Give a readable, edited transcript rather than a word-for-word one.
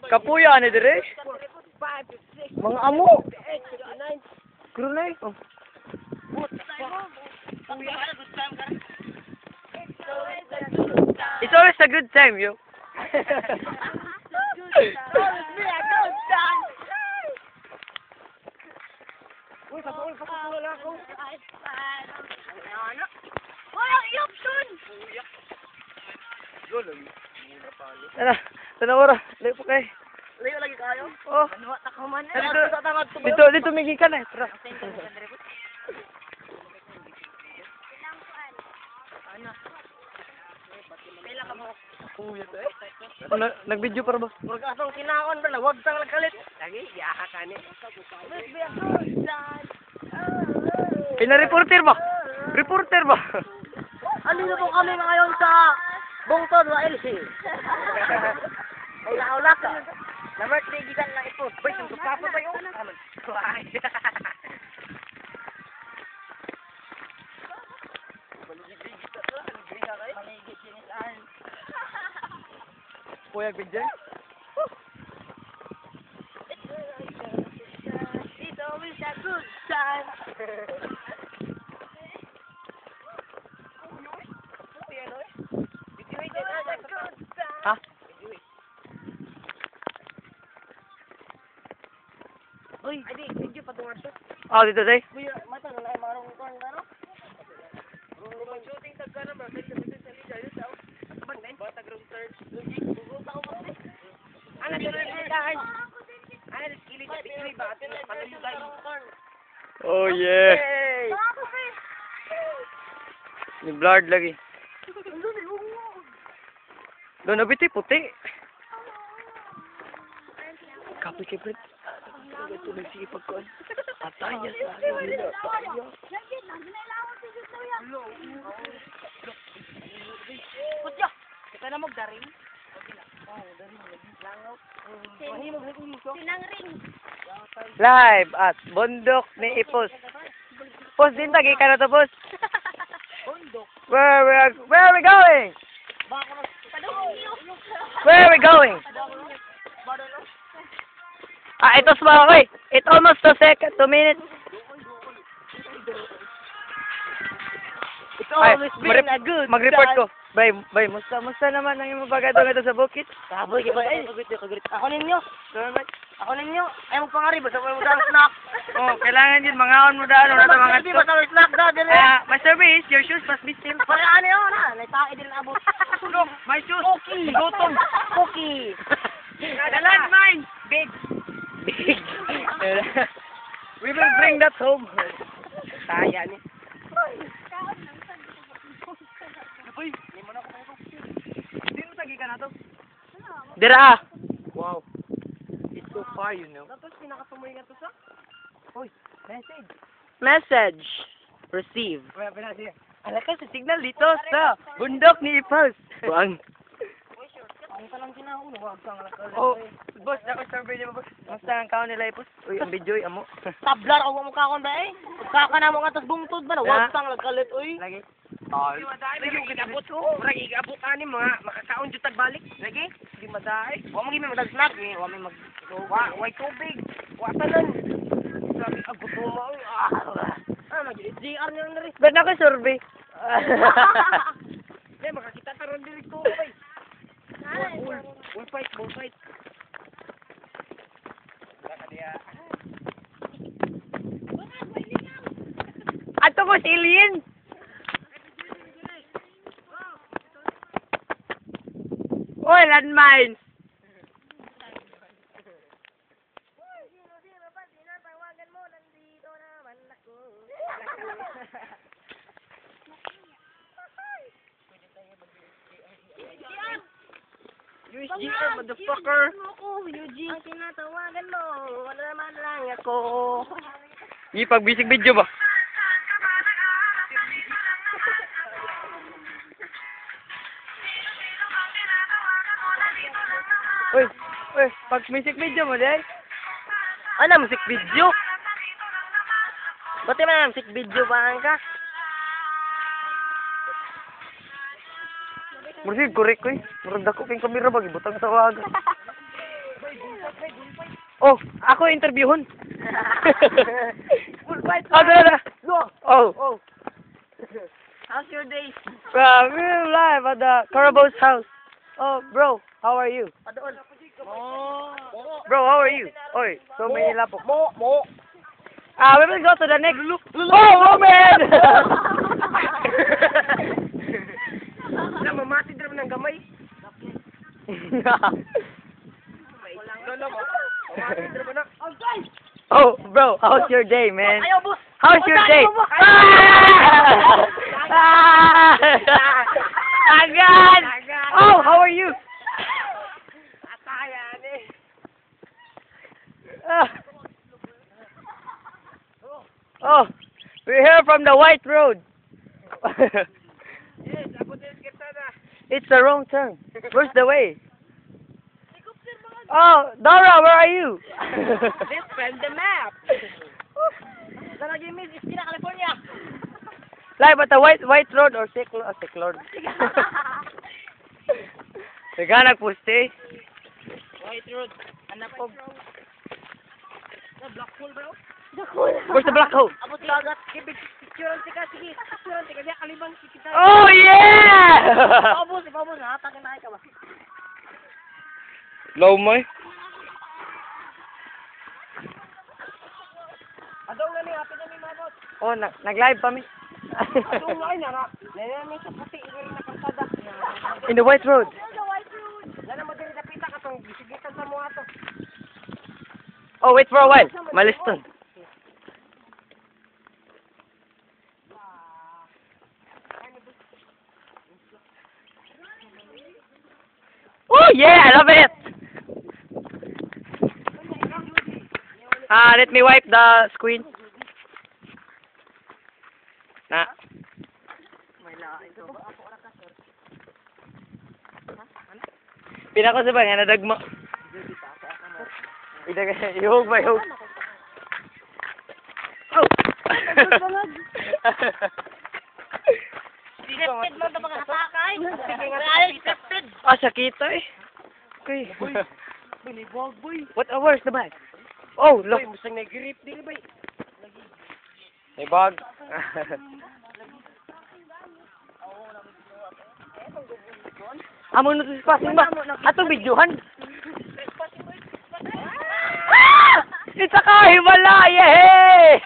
Kapuya ni dire. Mga amo. Krunay. Oh. It's always a good time, yo. Sana ora. Layo po kay. Layo lagi kayo? Oh. Dito migi ka na. Tara. Nag-video para ba? Murag asong kinaon ba na wag sang nagkalit. Lagi yaha ka ni. Pina-reporter ba? Reporter ba? Ano na po kami ngayon sa Bungtod wa LC. Ay naula ka. Na birthday gikan lang ito. Boy, sung kapo ba yung? Kuhay. Kuya video. It's always a good time. Ha? Uy, adi, video pa tungan to. Oh, dito day. Kuya, mata na ay marong kon ano? Kung shooting tag kana ba, sa liga yun sa. Bang din? Bata ground third. Bugo ko mo. Ana tuloy ko dahan. Ana skili sa picture ba? Patuloy tayo. Oh yeah. Hey. Ni blurred lagi. Doon nabiti puti. Kapoy kay Brett. Ito nagsipag ko. Ataya sa akin. Ataya. Putya. Kita na magdaring. Oh, daring lagi. Langaw. Wani mo ring mo. Sinangring. Live at Bundok ni Ipos. Pos din tagi ka na to, boss. Bundok. Where are we going? Where are we going? Ito sa mga It almost 2 minutes. It's always been a good Mag-report time. ko. Bay, musta naman ang iyong bagadong ito sa bukid? Saboy ka ba? Ako ninyo. Ako ninyo. Ay magpangari ba? Saboy mo daan snack. Oh, kailangan yun, mangaon mo daan, wala na mga Hindi ba saboy snack da? Dili. my service, your shoes must be still. Pare ano yun ha? Naitake din ang abot. Look, my shoes. Cookie. Gutom. Cookie. The landmine. Big. We will bring that home. Kaya ni. Uy, hindi mo na ako tayo. Hindi mo tagi ka na to. Dira. Wow. It's so far, you know. Tapos pinakatumoy nga to sa? Uy, message. Message. Receive. Wala pinasiya. Ala ka sa signal dito sa bundok ni Ipos. Buang. Ang talang kinahon. Wag kang lakal. Oh, boss, ako survey niyo, boss. Musta ang kaon nila Ipos? Uy, ang video amo. Tablar ako mukha kon ba eh. Kaka na mo nga tas bungtod ba na? Wag kang lagkalit uy. Lagi. Lagi yung kinabot ko. Murag igabot ani mga makakaon jud tag balik. Lagi. Di maday. Wa mo gimi madag snack ni. Wa mi mag way tubig. Wa tanan. Sabi abot mo uy. Mag-GR niyo na rin. Ba't ako survey? Hindi, makakita ka rin diri ko. Bullfight. Ato ko si Alien. Oy, landmines. USGR, motherfucker. Eugene, ang tinatawagan mo. Wala naman lang ako. Pagbisig video ba? Uy, pag music video mo, day. Ano, music video? Ba't naman music video ba ka? Murag korek ko eh. Murag dako kayong kamera ba, gibutang sa waga. Oh, ako interviewon. Full fight. Oh, dala. Go. Oh. Oh. How's your day? We're live at the Carabo's house. Oh, bro, how are you? Padoon. Mo. Bro, how are you? Oy, so many lapok. Mo. We will go to the next. Oh, woman! Wala, mamati din naman ng gamay. Oh, bro, how's your day, man? Ayaw, boss. How's your day? Agad! Oh, how are you? Atayan eh. Oh, we're here from the White Road. Yes, ako din kita na. It's the wrong turn. Where's the way? Oh, Dora, where are you? This friend the map. Lalagay miss, Esquina, California. Live at the White Road or Sick Lord. Naghanap puste. White Road. Anak ko. Black hole, bro. Where's the black hole? Abot lagat. Kibig. Picturean tika. Sige. Picturean tika. Diya kalibang kita. Oh, yeah! Pabos. Nakatakin na ka ba? Low mo eh. Adong na ni. Happy na ni Mamot. Oh, nag-live pa mi. Adong na ay nara. Nanay sa puti. Igari na kalsada. In the White Road. Lala mo din napita ka tong gisigitan sa mga to. Oh, wait for a while. Maliston. Oh, yeah, I love it. Let me wipe the screen. Na. Pina ko sa ba nga nadagma. Ihog ba, ihog. Oh! Scripted mo ito mga hatakay. Real scripted. Ah, sakita eh. Okay. What where's the bag? Oh, look. Uy, musang nag-grip din ba? May bag. Amo na to passing ba? Atong videohan. It's a kahiwala, yeah!